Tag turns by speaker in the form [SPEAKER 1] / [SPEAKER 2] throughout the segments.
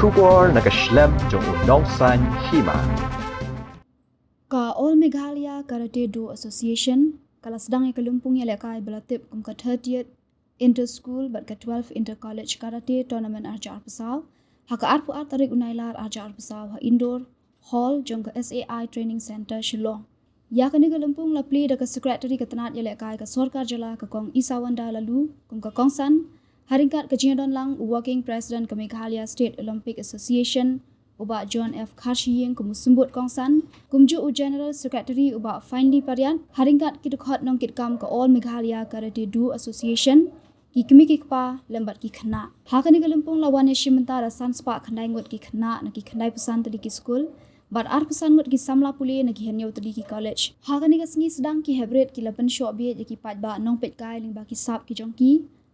[SPEAKER 1] Shubor nakaslem jong unongsan Hima.
[SPEAKER 2] Ka All Meghalaya Karate Do Association kala sedang Kalumpung Ïalehkai belatip kum ka 30th inter-school bat ka 12 inter-college karate tournament arjar pesau haka arpu tarik unailar arjar pesau ha indoor hall jong ka SAI training center Shillong. Ya kani Kalumpung la pli da ka secretary ka tanat Ïalehkai ka sorkar jala ka kong Isawanda lalu kum ka kongsan haringkat ka jingadon lang working president ka Meghalaya State Olympic Association uba John F. Khashiyeng kumusumbut kongsan kumju general secretary uba finally parian haringkat kitukhat nong kitkam ka All Meghalaya Karate Do Association ki kemi ki pa lembat ki khana hakani Kalumpung lawan shimenta rasan spa khandai ngot ki khana na ki khandai pesan tadi ki school bar ar pesan ngot ki samla puli na ki henyo tadi ki college hakani ka sengi sedang ki Hehrit ki Pynshohbiej ki patba Nongpeitkai Lyngba ki sap ki jongki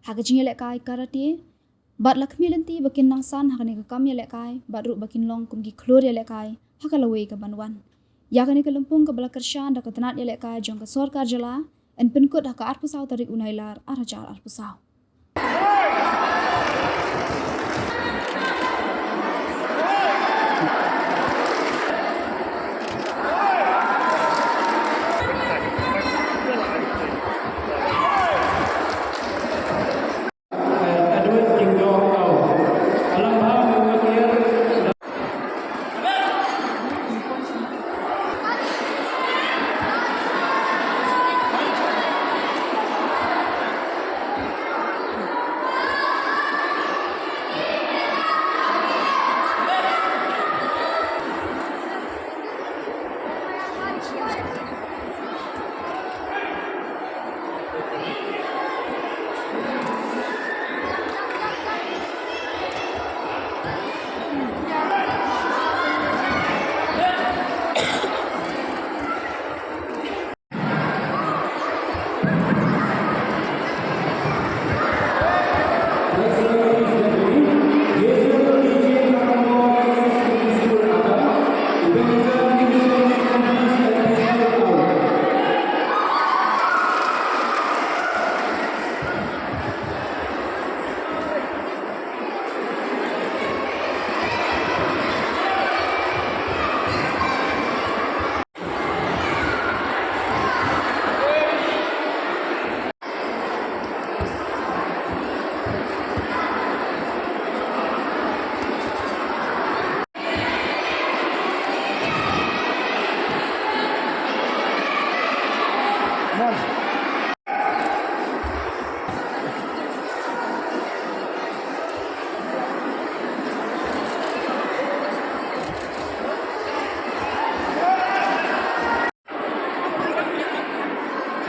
[SPEAKER 2] haka Ïalehkai karate bat lakmi lenti bakin nangsan hakani ka kam Ïalehkai bat ru bakin long kum ki klur Ïalehkai haka lawei ka banwan ya kani Kalumpung ka bala kershan da ka tanat Ïalehkai jong ka sorkar jala en penkut haka ar pusau tarik unailar arajar ar pusau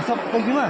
[SPEAKER 3] Sắp công chứ mà.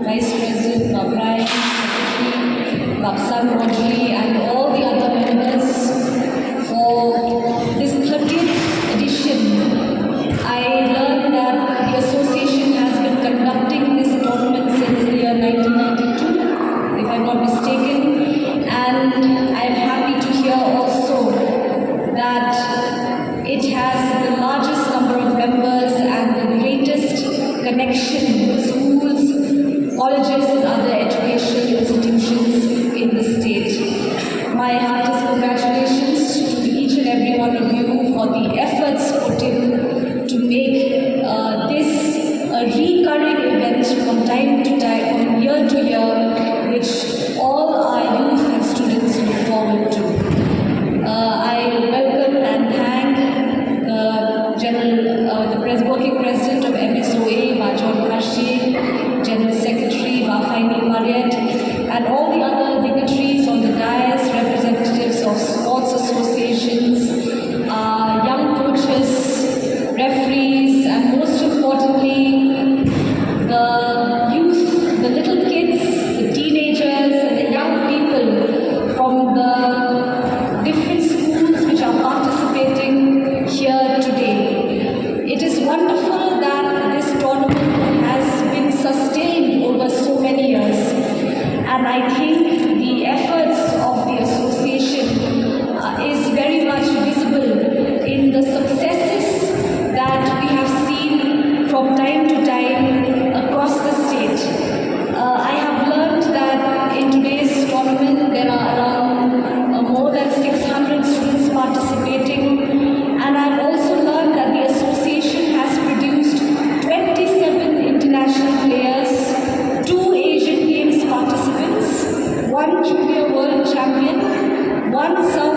[SPEAKER 4] Vice President Nongpeitkai, Pynshohbiej, and all not mistaken. And I'm happy to hear also that it has the largest number of members and the greatest connection with schools, colleges and other educational institutions in the state. My heartiest congratulations to each and every one of you for the efforts put in to make this a recurring event from time to time, from year to year, which all our youth and students look forward to. I welcome and thank the working president of MSOA, Bajon Kashi, General Secretary, Bafaini Mariet, and all the other dignitaries on the dais, representatives of sports associations, young coaches, referees, and most importantly, the youth, the little kids, the teenagers, and the young people from the different schools which are participating here today. It is wonderful that this tournament has been sustained over so many years, and I think the efforts of the association is very much visible in the successes that we have seen from time to time across the state. I have learned that in today's tournament there are around more than 600 students participating, and I've also learned that the association has produced 27 international players, 2 Asian Games participants, 1 Junior World Champion, 1 South